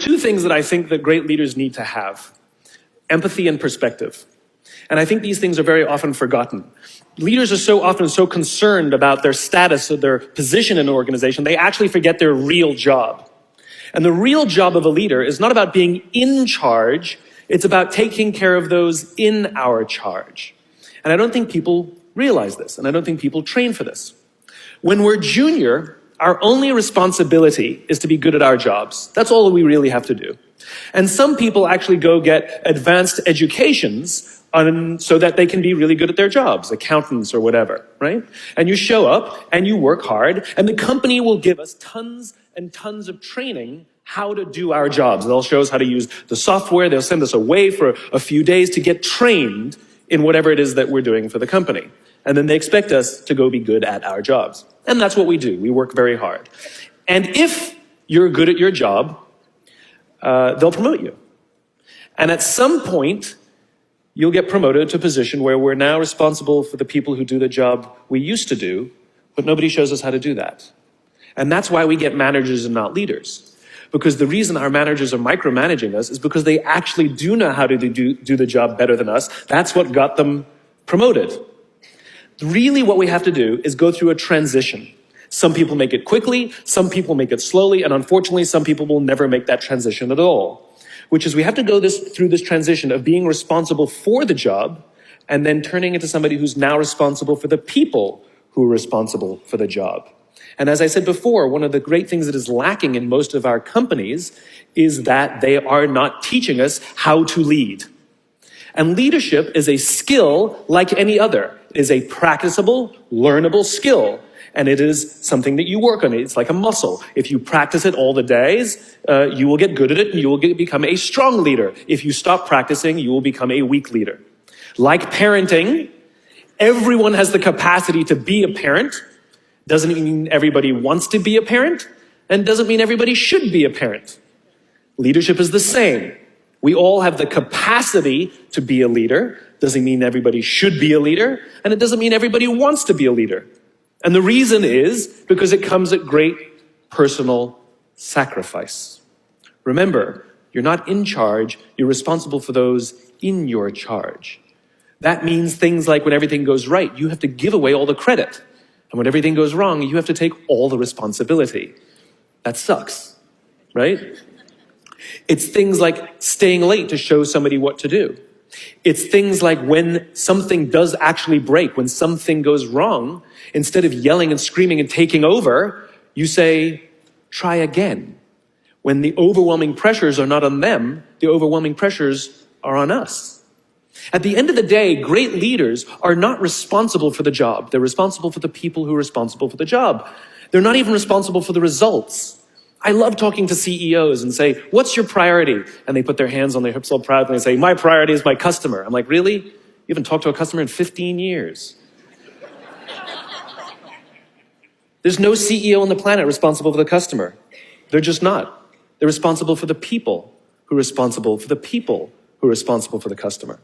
two things that I think that great leaders need to have: empathy and perspective. And I think these things are very often forgotten. Leaders are so often so concerned about their status or their position in an organization, they actually forget their real job. And the real job of a leader is not about being in charge, it's about taking care of those in our charge. And I don't think people realize this, and I don't think people train for this. When we're junior, our only responsibility is to be good at our jobs. That's all we really have to do. And some people actually go get advanced educations so that they can be really good at their jobs, accountants or whatever, right? And you show up and you work hard, and the company will give us tons and tons of training how to do our jobs. They'll show us how to use the software. They'll send us away for a few days to get trained in whatever it is that we're doing for the company. And then they expect us to go be good at our jobs. And that's what we do. We work very hard. And if you're good at your job, they'll promote you. And at some point, you'll get promoted to a position where we're now responsible for the people who do the job we used to do, but nobody shows us how to do that. And that's why we get managers and not leaders. Because the reason our managers are micromanaging us is because they actually do know how to do the job better than us. That's what got them promoted. Really what we have to do is go through a transition. Some people make it quickly, some people make it slowly, and unfortunately some people will never make that transition at all. Which is we have to go through this transition of being responsible for the job and then turning into somebody who's now responsible for the people who are responsible for the job. And as I said before, one of the great things that is lacking in most of our companies is that they are not teaching us how to lead. And leadership is a skill like any other. It is a practicable, learnable skill. And it is something that you work on. It's like a muscle. If you practice it all the days, you will get good at it and you will become a strong leader. If you stop practicing, you will become a weak leader. Like parenting, everyone has the capacity to be a parent. Doesn't mean everybody wants to be a parent, and doesn't mean everybody should be a parent. Leadership is the same. We all have the capacity to be a leader. Doesn't mean everybody should be a leader, and it doesn't mean everybody wants to be a leader. And the reason is because it comes at great personal sacrifice. Remember, you're not in charge, you're responsible for those in your charge. That means things like when everything goes right, you have to give away all the credit. And when everything goes wrong, you have to take all the responsibility. That sucks, right? It's things like staying late to show somebody what to do. It's things like when something does actually break, when something goes wrong, instead of yelling and screaming and taking over, you say, try again. When the overwhelming pressures are not on them, the overwhelming pressures are on us. At the end of the day, great leaders are not responsible for the job. They're responsible for the people who are responsible for the job. They're not even responsible for the results. I love talking to CEOs and say, what's your priority? And they put their hands on their hips all proudly and say, my priority is my customer. I'm like, really? You haven't talked to a customer in 15 years. There's no CEO on the planet responsible for the customer. They're just not. They're responsible for the people who are responsible for the people who are responsible for the customer.